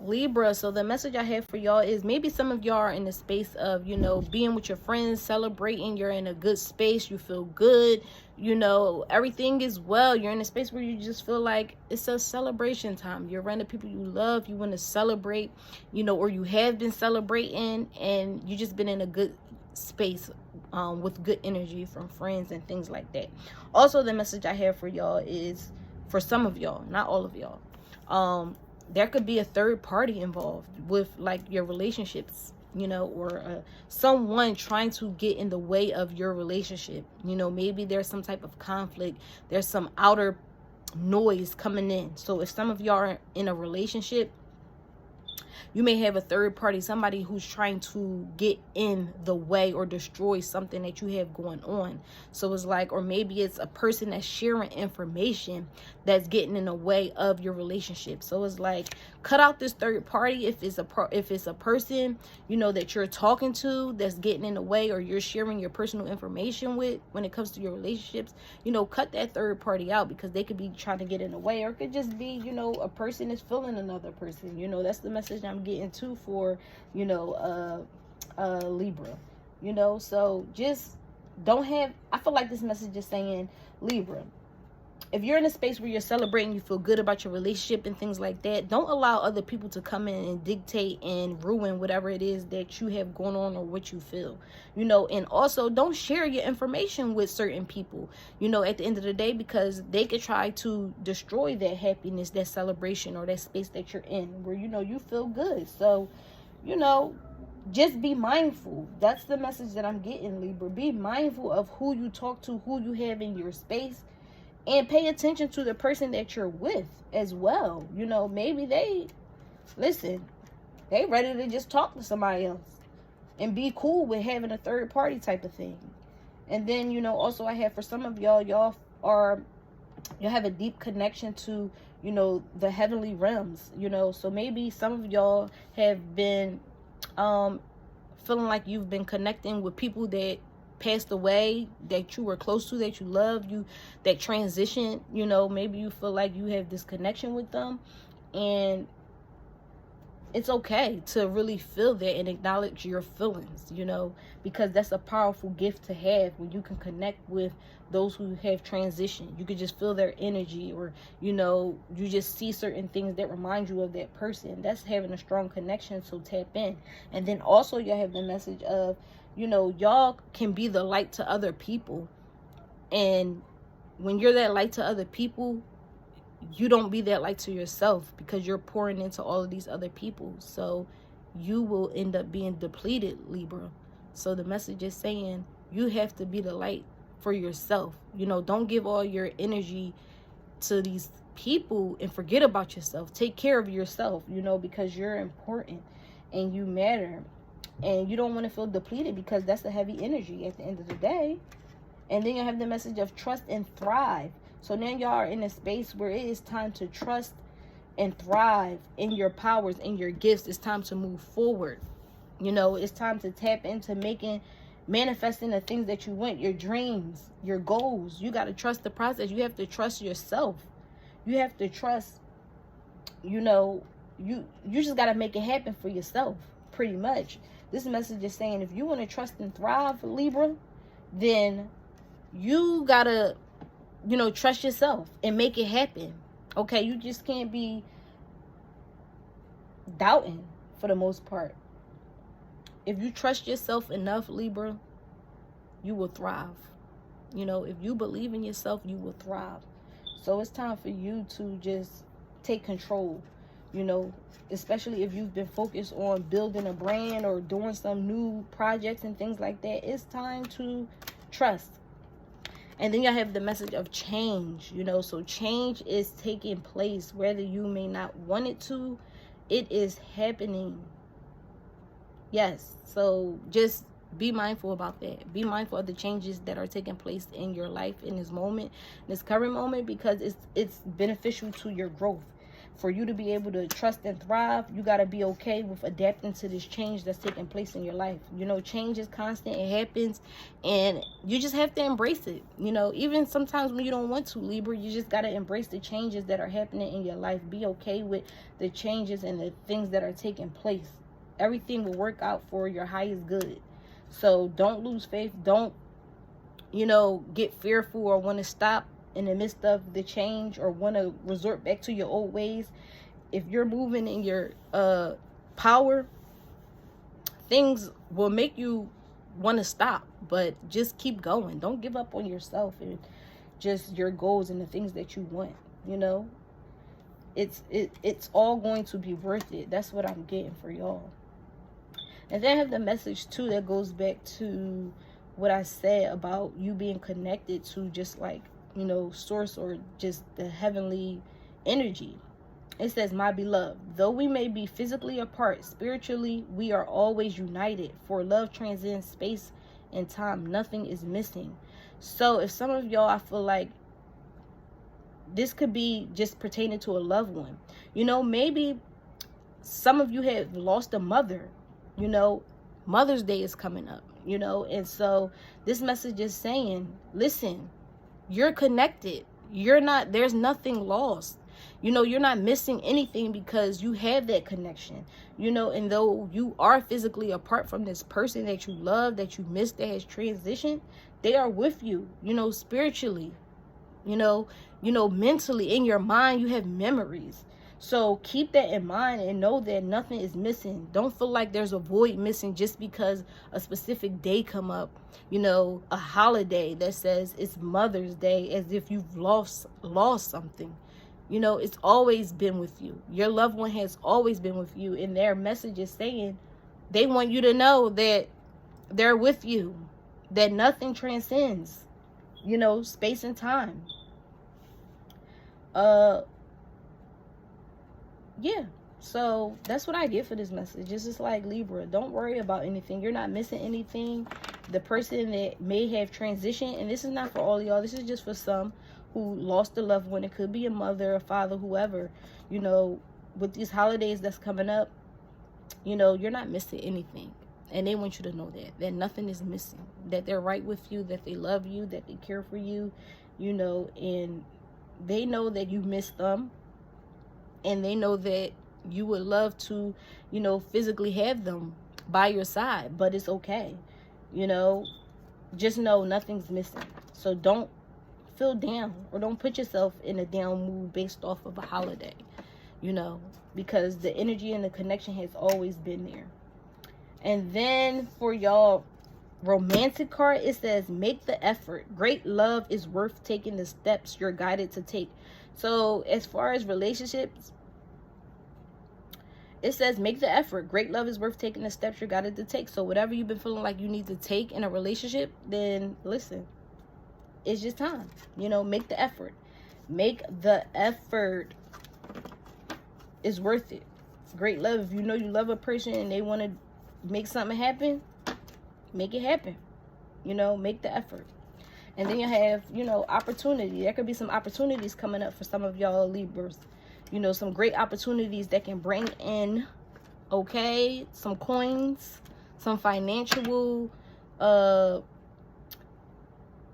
Libra, so the message I have for y'all is maybe some of y'all are in the space of, you know, being with your friends, celebrating. You're in a good space. You feel good. You know, everything is well. You're in a space where you just feel like it's a celebration time. You're around the people you love. You want to celebrate, you know, or you have been celebrating, and you just been in a good space with good energy from friends and things like that. Also, the message I have for y'all is for some of y'all, not all of y'all. There could be a third party involved with like your relationships, you know, or someone trying to get in the way of your relationship. You know, maybe there's some type of conflict. There's some outer noise coming in. So if some of y'all are in a relationship, you may have a third party, somebody who's trying to get in the way or destroy something that you have going on. So it's like, or maybe it's a person that's sharing information that's getting in the way of your relationship. So it's like, cut out this third party. If it's a person, you know, that you're talking to that's getting in the way, or you're sharing your personal information with when it comes to your relationships, you know, cut that third party out, because they could be trying to get in the way, or it could just be, you know, a person that's feeling another person. You know, that's the message I'm getting to for, you know, Libra. You know, so just don't have, I feel like this message is saying, Libra, if you're in a space where you're celebrating, you feel good about your relationship and things like that, don't allow other people to come in and dictate and ruin whatever it is that you have going on or what you feel, you know. And also, don't share your information with certain people, you know, at the end of the day, because they could try to destroy that happiness, that celebration, or that space that you're in where, you know, you feel good. So, you know, just be mindful. That's the message that I'm getting, Libra. Be mindful of who you talk to, who you have in your space. And pay attention to the person that you're with as well. You know, maybe they ready to just talk to somebody else and be cool with having a third party type of thing. And then, you know, also I have for some of y'all, y'all have a deep connection to, you know, the heavenly realms, you know. So maybe some of y'all have been feeling like you've been connecting with people that passed away, that you were close to, that you loved, that transition. You know, maybe you feel like you have this connection with them, and it's okay to really feel that and acknowledge your feelings, you know, because that's a powerful gift to have when you can connect with those who have transitioned. You could just feel their energy, or, you know, you just see certain things that remind you of that person. That's having a strong connection, so tap in. And then also you have the message of, you know, y'all can be the light to other people. And when you're that light to other people, you don't be that light to yourself, because you're pouring into all of these other people. So you will end up being depleted, Libra. So the message is saying you have to be the light for yourself. You know, don't give all your energy to these people and forget about yourself. Take care of yourself, you know, because you're important and you matter. And you don't want to feel depleted, because that's a heavy energy at the end of the day. And then you have the message of trust and thrive. So now y'all are in a space where it is time to trust and thrive in your powers, in your gifts. It's time to move forward. You know, it's time to tap into manifesting the things that you want, your dreams, your goals. You got to trust the process. You have to trust yourself. You have to trust, you know, you just got to make it happen for yourself, pretty much. This message is saying, if you want to trust and thrive, Libra, then you got to, you know, trust yourself and make it happen. Okay, you just can't be doubting for the most part. If you trust yourself enough, Libra, you will thrive. You know, if you believe in yourself, you will thrive. So it's time for you to just take control, you know, especially if you've been focused on building a brand or doing some new projects and things like that. It's time to trust. And then you have the message of change, you know. So change is taking place, whether you may not want it to. It is happening. Yes. So just be mindful about that. Be mindful of the changes that are taking place in your life in this moment, this current moment, because it's beneficial to your growth. for you to be able to trust and thrive, you got to be okay with adapting to this change that's taking place in your life. You know, change is constant. It happens, and you just have to embrace it. You know, even sometimes when you don't want to, Libra, you just got to embrace the changes that are happening in your life. Be okay with the changes and the things that are taking place. Everything will work out for your highest good. So don't lose faith. Don't, you know, get fearful or want to stop in the midst of the change or want to resort back to your old ways. If you're moving in your power, things will make you want to stop, but just keep going. Don't give up on yourself and just your goals and the things that you want. You know, it's all going to be worth it. That's what I'm getting for y'all. And then I have the message too that goes back to what I said about you being connected to just like, you know, source or just the heavenly energy. It says, my beloved, though we may be physically apart, spiritually we are always united, for love transcends space and time. Nothing is missing. So if some of y'all, I feel like this could be just pertaining to a loved one. You know, maybe some of you have lost a mother. You know, Mother's Day is coming up, you know, and so this message is saying, listen, you're connected. You're not, there's nothing lost. You know, you're not missing anything because you have that connection, you know, and though you are physically apart from this person that you love, that you miss, that has transitioned, they are with you, you know, spiritually, you know, mentally, in your mind, you have memories. So keep that in mind and know that nothing is missing. Don't feel like there's a void missing just because a specific day come up, you know, a holiday that says it's Mother's Day, as if you've lost something. You know, it's always been with you. Your loved one has always been with you, and their message is saying they want you to know that they're with you, that nothing transcends, you know, space and time. Yeah, so that's what I get for this message. It's just like, Libra, don't worry about anything. You're not missing anything. The person that may have transitioned, and this is not for all of y'all, this is just for some who lost a loved one. It could be a mother, a father, whoever, you know, with these holidays that's coming up, you know, you're not missing anything. And they want you to know that nothing is missing, that they're right with you, that they love you, that they care for you, you know, and they know that you miss them. And they know that you would love to, you know, physically have them by your side, but it's okay. You know, just know nothing's missing. So don't feel down, or don't put yourself in a down mood based off of a holiday, you know, because the energy and the connection has always been there. And then for y'all romantic card, it says, make the effort. Great love is worth taking the steps you're guided to take. So as far as relationships, it says, make the effort. Great love is worth taking the steps you're guided to take. So whatever you've been feeling like you need to take in a relationship, then listen, it's just time. You know, make the effort. Make the effort. It's worth it. Great love. If you know you love a person and they want to make something happen, make it happen. You know, make the effort. And then you have, you know, opportunity. There could be some opportunities coming up for some of y'all Libras. You know, some great opportunities that can bring in, okay, some coins, some financial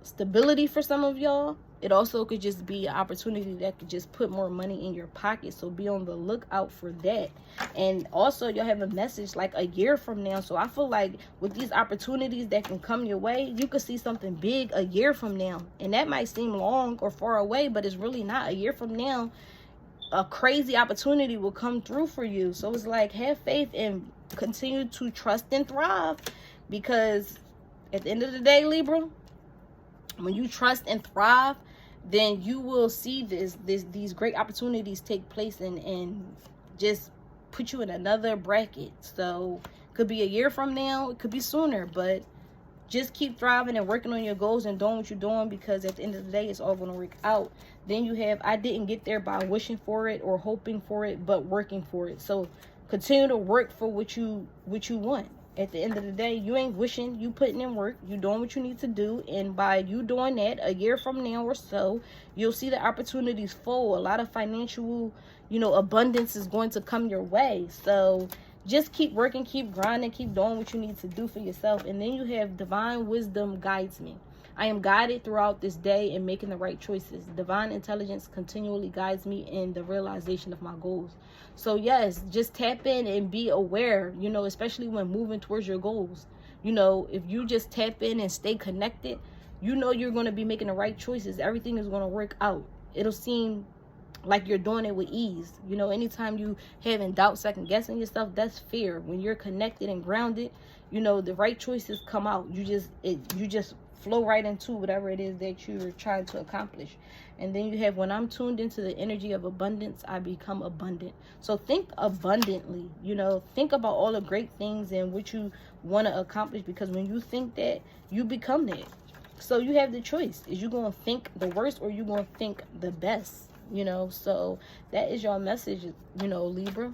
stability for some of y'all. It also could just be an opportunity that could just put more money in your pocket. So be on the lookout for that. And also, you'll have a message like a year from now. So I feel like with these opportunities that can come your way, you could see something big a year from now. And that might seem long or far away, but it's really not. A year from now, a crazy opportunity will come through for you. So it's like, have faith and continue to trust and thrive. Because at the end of the day, Libra, when you trust and thrive, then you will see these great opportunities take place and just put you in another bracket. So it could be a year from now, it could be sooner, but just keep thriving and working on your goals and doing what you're doing, because at the end of the day, it's all going to work out. Then you have, I didn't get there by wishing for it or hoping for it, but working for it. So continue to work for what you want. At the end of the day, you ain't wishing, you putting in work, you doing what you need to do. And by you doing that, a year from now or so, you'll see the opportunities full. A lot of financial, you know, abundance is going to come your way. So just keep working, keep grinding, keep doing what you need to do for yourself. And then you have divine wisdom guides me. I am guided throughout this day in making the right choices. Divine intelligence continually guides me in the realization of my goals. So yes, just tap in and be aware, you know, especially when moving towards your goals. You know, if you just tap in and stay connected, you know you're going to be making the right choices. Everything is going to work out. It'll seem like you're doing it with ease. You know, anytime you having doubt, second guessing yourself, that's fear. When you're connected and grounded, you know, the right choices come out. You just flow right into whatever it is that you're trying to accomplish. And then you have, when I'm tuned into the energy of abundance, I become abundant. So think abundantly, you know, think about all the great things and what you want to accomplish, because when you think that, you become that. So you have the choice. Is you going to think the worst, or you going to think the best? You know, so that is your message, you know, Libra.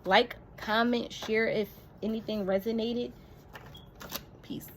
Like, comment, share if anything resonated. Peace.